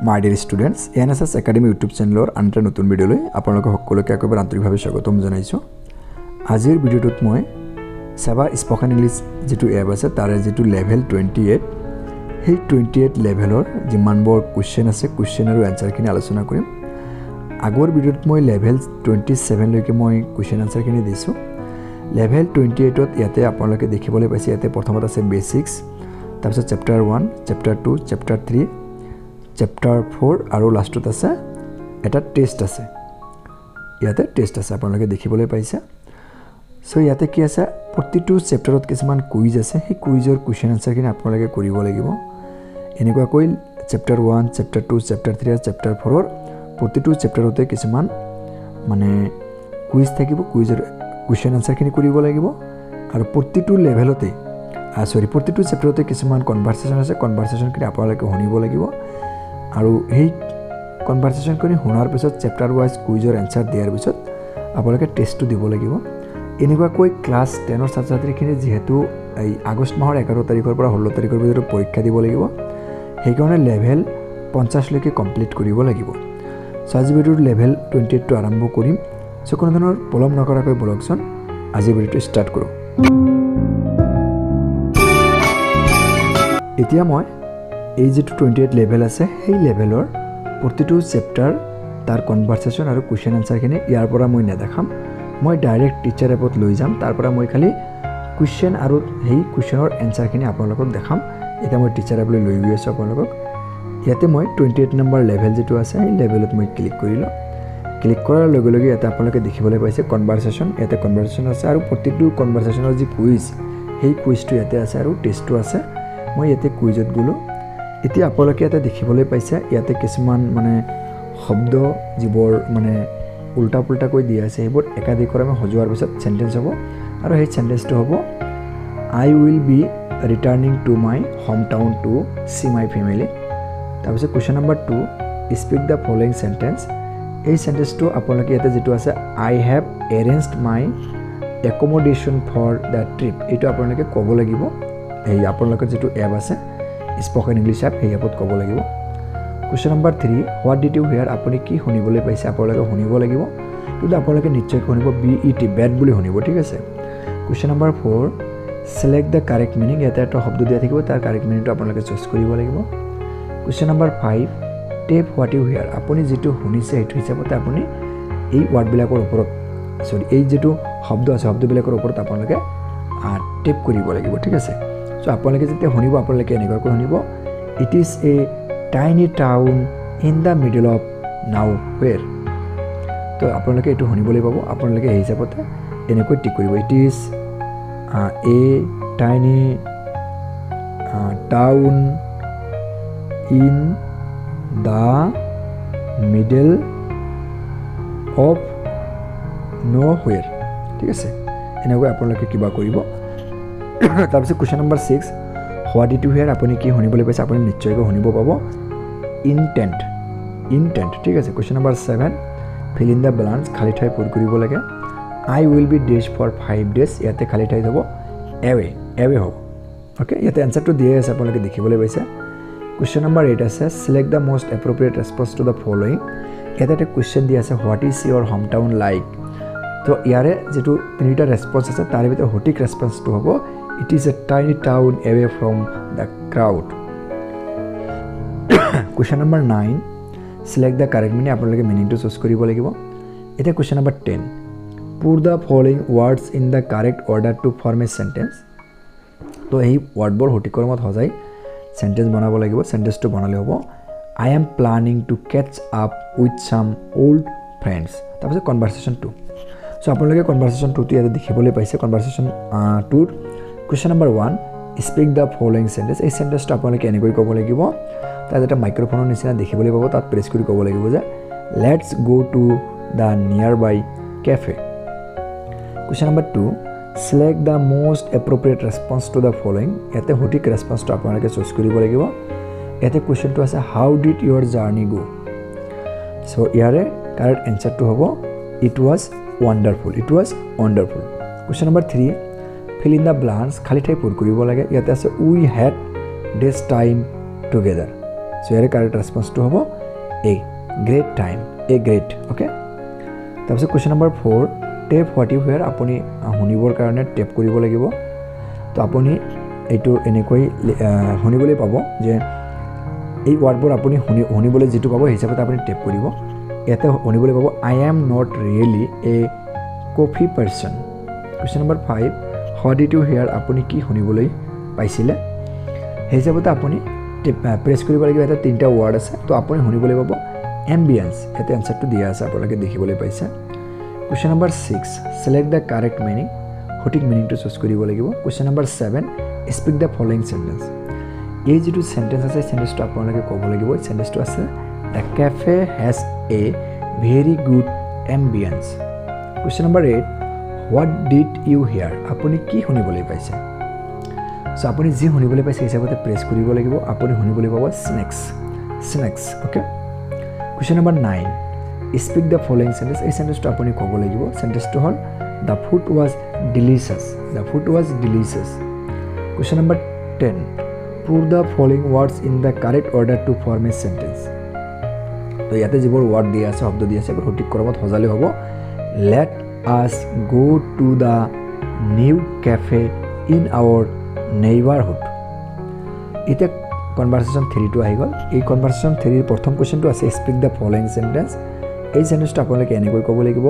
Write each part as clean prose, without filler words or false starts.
My dear students, ASSEB Academy YouTube channel আনটা নতুন ভিডিওলৈ আপোনালোকক সকলোকে একেবাৰে আন্তৰিকভাৱে স্বাগতম জনাইছোঁ। আজিৰ ভিডিওটোত মই Seba স্পকেন ইংলিছ যেটো এপ আছে তাৰে যেটো লেভেল 28 সেই 28 লেভেলৰ যিমানবোৰ কোৱেশ্চন আছে কোৱেশ্চন আৰু আনসাৰখিনি আলোচনা কৰিম। আগৰ ভিডিওত মই লেভেল 27 লৈকে মই কোৱেশ্চন আনসাৰখিনি দিছোঁ। লেভেল 28 ত ইয়াতে আপোনালোকে দেখিবলৈ পাইছে ইয়াতে প্ৰথমত আছে বেসিক্স, তাৰপিছত চেপ্টাৰ 1, চেপ্টাৰ 2, চেপ্টাৰ 3, চেপ্টাৰ 4 আৰু লাষ্টত আছে এটা টেষ্ট আছে। ইয়াতে টেষ্ট আছে আপোনালোকে দেখিবলৈ পাইছে। সো ইয়াতে কি আছে প্ৰতিটো চেপ্টাৰত কিছুমান কুইজ আছে। সেই কুইজৰ কোৱেশ্চন আনসাৰখিনি আপোনালোকে কৰিব লাগিব। এনেকুৱাকৈ চেপ্টাৰ 1, চেপ্টাৰ 2, চেপ্টাৰ 3 আৰু চেপ্টাৰ 4 ৰ প্ৰতিটো চেপ্টাৰতে কিছুমান মানে কুইজ থাকিব। কুইজৰ কোৱেশ্চন আনসাৰখিনি কৰিব লাগিব আৰু প্ৰতিটো লেভেলতে প্ৰতিটো চেপ্টাৰতে কিছুমান কনভাৰসেশন আছে। কনভাৰসেশনখিনি আপোনালোকে শুনিব লাগিব আৰু সেই কনভাৰসেশনখিনি শুনাৰ পিছত চেপ্টাৰ ওয়াইজ কুইজৰ আনসাৰ দিয়াৰ পিছত আপোনালোকে টেষ্টটো দিব লাগিব। এনেকুৱাকৈ ক্লাছ 10 ৰ ছাত্ৰ-ছাত্ৰীখিনি যেহেতু এই আগষ্ট মাহৰ 11 তাৰিখৰ পৰা 16 তাৰিখৰ ভিতৰত পৰীক্ষা দিব লাগিব, সেইকাৰণে লেভেল 50 লৈকে কমপ্লিট কৰিব লাগিব। সো আজি ভিডিওৰ লেভেল 28 টো আৰম্ভ কৰিম। সো কোনো ধৰণৰ পলম নকৰাকৈ বলকচোন আজি ভিডিওটো ষ্টাৰ্ট কৰোঁ। এতিয়া মই এই যেটো 28 লেভেল আছে সেই লেভেলৰ প্ৰতিটো চেপ্টাৰ তাৰ কনভাৰসেশন আৰু কোৱেশ্চন আনসাৰখিনি ইয়াৰ পৰা মই নেদেখাম। মই ডাইৰেক্ট টিচাৰ এপত লৈ যাম। তাৰ পৰা মই খালি কোৱেশ্চন আৰু সেই কোৱেশ্চনৰ আনসাৰখিনি আপোনালোকক দেখাম। এটা মই টিচাৰ এপলৈ লৈ গৈ আছোঁ আপোনালোকক। ইয়াতে মই 28 নম্বৰ লেভেল যেটো আছে এই লেভেলত মই ক্লিক কৰিলোঁ। ক্লিক কৰাৰ লগে লগে ইয়াতে আপোনালোকে দেখিবলৈ পাইছে কনভাৰসেশন। ইয়াতে কনভাৰসেশন আছে আৰু প্ৰতিটো কনভাৰসেশনৰ যি কুইজ সেই কুইজটো ইয়াতে আছে আৰু টেষ্টটো আছে। মই ইয়াতে কুইজত গ'লো। এতিয়া আপোনালোকে ইয়াতে দেখিবলৈ পাইছে ইয়াতে কিছুমান মানে শব্দ যিবোৰ মানে উল্টা পুল্টাকৈ দিয়া আছে সেইবোৰ একাধিক্ৰমে সজোৱাৰ পিছত সেন্টেন্স হ'ব আৰু সেই সেন্টেন্সটো হ'ব I will be returning to my hometown to see my family। তাৰপিছত question number 2 speak the following sentence। এই সেন্টেন্সটো আপোনালোকে ইয়াতে যেটো আছে I have arranged my accommodation for the trip এইটো আপোনালোকে ক'ব লাগিব। এই আপোনালোকৰ যেটো এপ আছে স্পকেন ইংলিছ এপ সেই এপত ক'ব লাগিব। Question number 3 what did you hear আপুনি কি শুনিবলৈ পাইছে আপোনালোকে শুনিব লাগিব। কিন্তু আপোনালোকে নিশ্চয় শুনিব BET বেড বুলি শুনিব, ঠিক আছে। Question number 4 select the correct meaning. ইয়াতে এটা শব্দ দিয়া থাকিব তাৰ কাৰেক্ট মিনিংটো আপোনালোকে চুজ কৰিব লাগিব। Question number 5 type what you hear আপুনি যেটো শুনিছে সেইটো হিচাপতে আপুনি এই ওয়াৰ্ডবিলাকৰ ওপৰত এই যেটো শব্দ আছে শব্দবিলাকৰ ওপৰত আপোনালোকে টেপ কৰিব লাগিব, ঠিক আছে। সো আপোনালোকে যেতিয়া শুনিব আপোনালোকে এনেকুৱাকৈ শুনিব it is a tiny town in the middle of nowhere. তো আপোনালোকে এইটো শুনিবলৈ পাব। আপোনালোকে এই হিচাপতে এনেকৈ টিক কৰিব it is a tiny town in the middle of nowhere, ঠিক আছে। এনেকৈ আপোনালোকে কিবা কৰিব। তাৰপিছত question number 6 what did you hear আপুনি কি শুনিবলৈ পাইছে আপুনি নিশ্চয়কৈ শুনিব পাব ইনটেন্ট, ঠিক আছে। Question number 7 feel in the blanks খালী ঠাই পূৰ কৰিব লাগে। I will be dash for 5 days ইয়াতে খালী ঠাই হ'ব এৱে হ'ব, অ'কে। ইয়াতে এনসাৰটো দিয়ে আছে আপোনালোকে দেখিবলৈ পাইছে। কোৱেশ্চন নম্বৰ 8 আছে select the most appropriate response to the following. ইয়াতে এটা কুৱেশ্চন দিয়া আছে what is your home town like. তো ইয়াৰে যেটো তিনিটা ৰেছপন্স আছে তাৰে ভিতৰত সঠিক ৰেছপন্সটো হ'ব it is a tiny town away from the crowd. Question number 9 select the correct meaning আপোনালোকে মিনিংটো চুজ কৰিব লাগিব। এতিয়া question number 10 put the following words in the correct order to form a sentence. তো এই ৱৰ্ডবোৰ সঠিক ক্ৰমত সজাই চেণ্টেন্স বনাব লাগিব। চেণ্টেন্সটো বনালে হ'ব I am planning to catch up with some old friends। তাৰপিছত কনভাৰসেশন 2। সো আপোনালোকে কনভাৰসেশন 2 টো ইয়াতে দেখিবলৈ পাইছে। কনভাৰসেশন 2 question number 1 speak the following sentence. এই সেন্টেন্সটো আপোনালোকে এনেকৈ ক'ব লাগিব। তাত এটা মাইক্ৰফোনৰ নিচিনা দেখিবলৈ পাব, তাত প্ৰেছ কৰি ক'ব লাগিব যে let's go to the nearby cafe. Question number 2 select the most appropriate response to the following. ইয়াতে সঠিক ৰেছপন্সটো আপোনালোকে চুজ কৰিব লাগিব। ইয়াতে কুৱেশ্চনটো আছে how did your journey go. So ইয়াৰে কাৰেক্ট এনসাৰটো হ'ব it was wonderful. Question number 3 fill in the blanks খালী ঠাই পূৰ কৰিব লাগে। ইয়াতে আছে we had days time together. So ইয়াৰে কাৰেক্ট ৰেছপন্সটো হ'ব a great time a great okay তাৰপিছত question number 4 type what you hear আপুনি শুনিবৰ কাৰণে টেপ কৰিব লাগিব তো আপুনি এইটো এনেকৈ শুনিবলৈ পাব যে এই ৱাৰ্ডবোৰ আপুনি শুনিবলৈ যেটো পাব হিচাপত আপুনি টেপ কৰিব ইয়াতে শুনিবলৈ পাব I am not really a coffee person question number 5 what did you hear আপুনি কি শুনিবলৈ পাইছিলে হিচাপত আপুনি প্ৰেছ কৰিব লাগিব এটা তিনটা ৱাৰ্ড আছে তো আপুনি শুনিবলৈ পাব এম্বিয়েন্স এতে আনসাৰটো দিয়া আছে আপোনালোকে দেখিবলৈ পাইছে question number 6 select the correct meaning সঠিক মিনিংটো চুজ কৰিব লাগিব question number 7 speak the following sentence এই যেটো সেন্টেন্স আছে সেন্টেন্সটো আপোনালোকে ক'ব লাগিব সেন্টেন্সটো আছে the cafe has a very good ambience question number 8 what did you hear আপুনি কি শুনিবলৈ পাইছে সো আপুনি যি শুনিবলৈ পাইছে হিচাপতে প্ৰেছ কৰিব লাগিব আপুনি শুনিবলৈ পাব snacks okay question number 9 speak the following sentence এই সেন্টেন্সটো আপুনি ক'ব লাগিব সেন্টেন্সটো হ'ল the food was delicious question number 10 prove the following words in the correct order to form a sentence তো ইয়াতে যিবোৰ ৱৰ্ড দিয়া আছে শব্দ দিয়া আছে সঠিক ক্ৰমত সজালে হ'ব let us go to the new cafe in our neighborhood এটা কনভাৰসেশন 3 টো আহি গ'ল এই কনভাৰসেশন 3 ৰ প্ৰথম কোৱেশ্চনটো আছে স্পিক দ্য ফলোইং সেন্টেন্স এই সেন্টেন্সটো আপোনালোকে এনেকৈ ক'ব লাগিব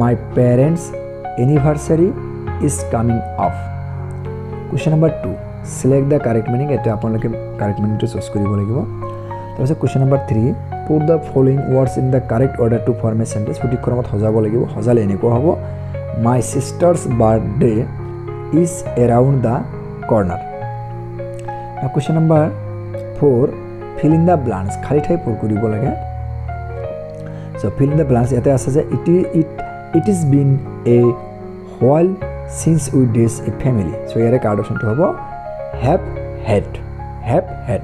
my parents anniversary is coming up question number 2 select the correct meaning এটা আপোনালোকে correct meaning to choose কৰিব লাগিব তাৰপিছত question number 3 put the following words in the correct order to form a sentence সঠিক ক্ৰমত সজাব লাগিব সজালে এনেকুৱা হ'ব my sister's birthday is around the corner question number 4 fill in the blanks খালি ঠাই পূৰ কৰিব লাগে so fill in the blanks ইয়াতে আছে যে it is been a while since we days a family so ইয়াৰে কাৰ্ড অপচনটো হ'ব have had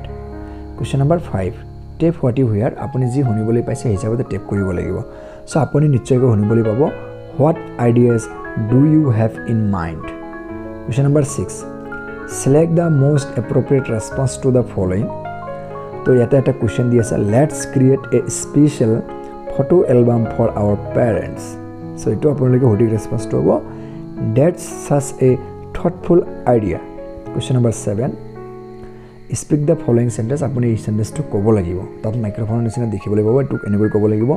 question number 5 tap what you hear আপুনি যি শুনিবলৈ পাইছে হিচাপতে টেপ কৰিব লাগিব সো আপুনি নিশ্চয়কৈ শুনিবলৈ পাব what ideas do you have in mind question number 6 select the most appropriate response to the following তো ইয়াতে এটা কোৱেশ্চন দি আছে let's create a special photo album for our parents so এটো আপোনালোকে সঠিক ৰেছপন্সটো হ'ব that's such a thoughtful idea question number 7 speak the following sentence আপুনি এই সেন্টেন্সটো ক'ব লাগিব তাত মাইক্ৰোফোনৰ নিচিনা দেখিবলৈ পাব এটো এনেকৈ ক'ব লাগিব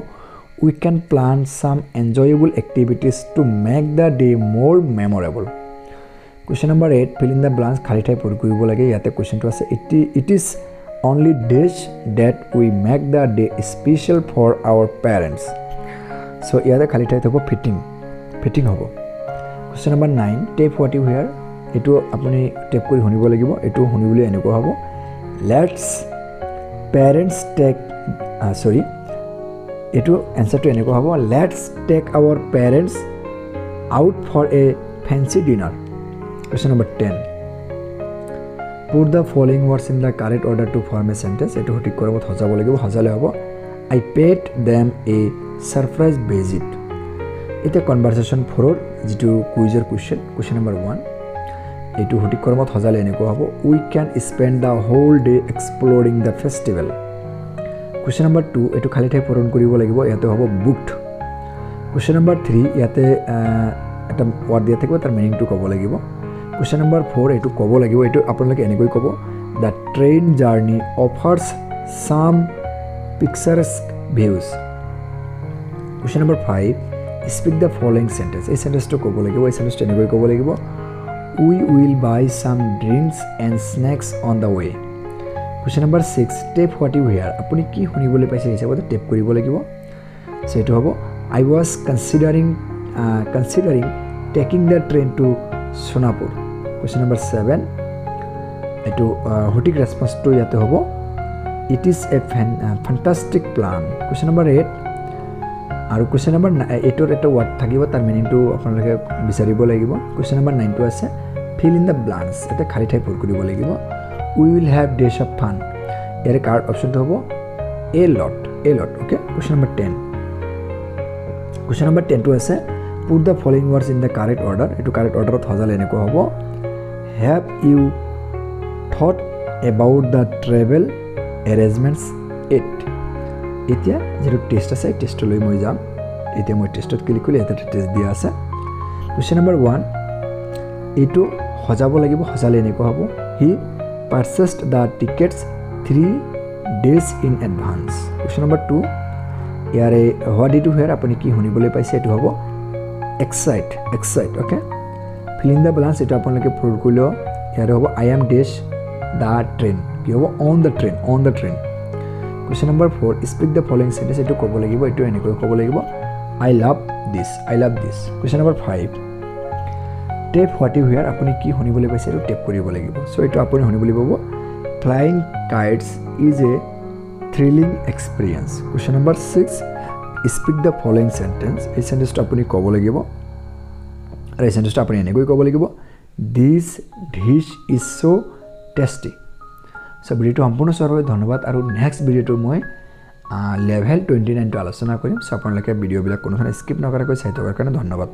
we can plan some enjoyable activities to make the day more memorable question number 8 fill in the blanks খালি ঠাই পূৰ কৰিব লাগে ইয়াতে কোৱেশ্চনটো আছে it is only days that we make the day special for our parents so ইয়াতে খালি ঠাই হ'ব fitting হ'ব question number 9 tap what you hear এটো আপুনি টেপ কৰি শুনিব লাগিব এটো শুনিবলৈ এনেকুৱা হ'ব let's parents take এটো আনসাৰটো এনেকুৱা হ'ব let's take our parents out for a fancy dinner question number 10 put the following words in the correct order to form a sentence এটো সঠিক ক্ৰমত সজাব লাগিব সজালে হ'ব I paid them a surprise visit এটা কনভাৰসেশন 4 যেটো কুইজৰ question number 1 এটো সঠিক ক্ৰমত সজালে এনেকুৱা হ'ব we can spend the whole day exploring the festival question number 2 এটো খালি ঠাই পূৰণ কৰিব লাগিব ইয়াতে হ'ব booked question number 3 ইয়াতে এটা ৱৰ্ড দিয়া থাকিব তাৰ মিনিংটো ক'ব লাগিব question number 4 এটো ক'ব লাগিব এটো আপোনালোকে এনেকৈ ক'ব the train journey offers some picturesque views question number 5 speak the following sentence এই সেন্টেন্সটো ক'ব লাগিব এই সেন্টেন্সটো এনেকৈ ক'ব লাগিব we will buy some drinks and snacks on the way question number 6 tap what you hear আপুনি কি শুনিবলৈ পাইছে হিচাপতে টেপ কৰিব লাগিব সো এটো হ'ব I was considering taking the train to Sonapur question number 7 এটো সঠিক ৰেছপন্সটো ইয়াতে হ'ব it is a fantastic plan question number 8 আৰু question number 8 এৰ এটা ৱৰ্ড থাকিব তাৰ মিনিংটো আপোনালোকে বিচাৰিব লাগিব question number 9 টো আছে fill in the blanks এটা খালি ঠাই পূৰ কৰিব লাগিব we will have days of fun year card অপচনটো হ'ব a lot okay question number 10 টো আছে put the following words in the correct order এটো correct order ত হজালে এনেকুৱা হ'ব have you thought about the travel arrangements 8 এতিয়া যেটো টেষ্ট আছে টেষ্টলৈ মই যাম এতিয়া মই টেষ্টত ক্লিক কৰিলে এটা টেষ্ট দিয়া আছে কোৱেশ্চন নম্বৰ 1 এটো হজাব লাগিব হজালে এনেকুৱা হ'ব হি purchased the tickets 3 days in advance question number 2 ইয়াৰে what did you hear আপুনি কি শুনিবলৈ পাইছে এটো হ'ব excite okay fill in the blanks এটা আপোনালোকে ফুল কৰিলো ইয়াৰে হ'ব I am dash the train কি হ'ব on the train question number 4 speak the following sentence এটো ক'ব লাগিব এটো এনেকৈ ক'ব লাগিব I love this question number 5 tape what you hear আপুনি কি শুনিবলৈ পাইছে এটো টেপ কৰিব লাগিব সো এটো আপুনি শুনিবলৈ পাব flying kites is a thrilling experience question number 6 speak the following sentence এই সেন্টেন্সটো আপুনি ক'ব লাগিব আৰু এই সেন্টেন্সটো আপুনি এনেকৈ ক'ব লাগিব this dish is so tasty so ভিডিওটো সম্পূৰ্ণ চোৱাৰ বাবে ধন্যবাদ আৰু নেক্সট ভিডিওটো মই লেভেল 29 টো আলোচনা কৰিম সো আপোনালোকে ভিডিওবিলাক কোনোধৰণে স্কিপ নকৰাকৈ চাই থকাৰ কাৰণে ধন্যবাদ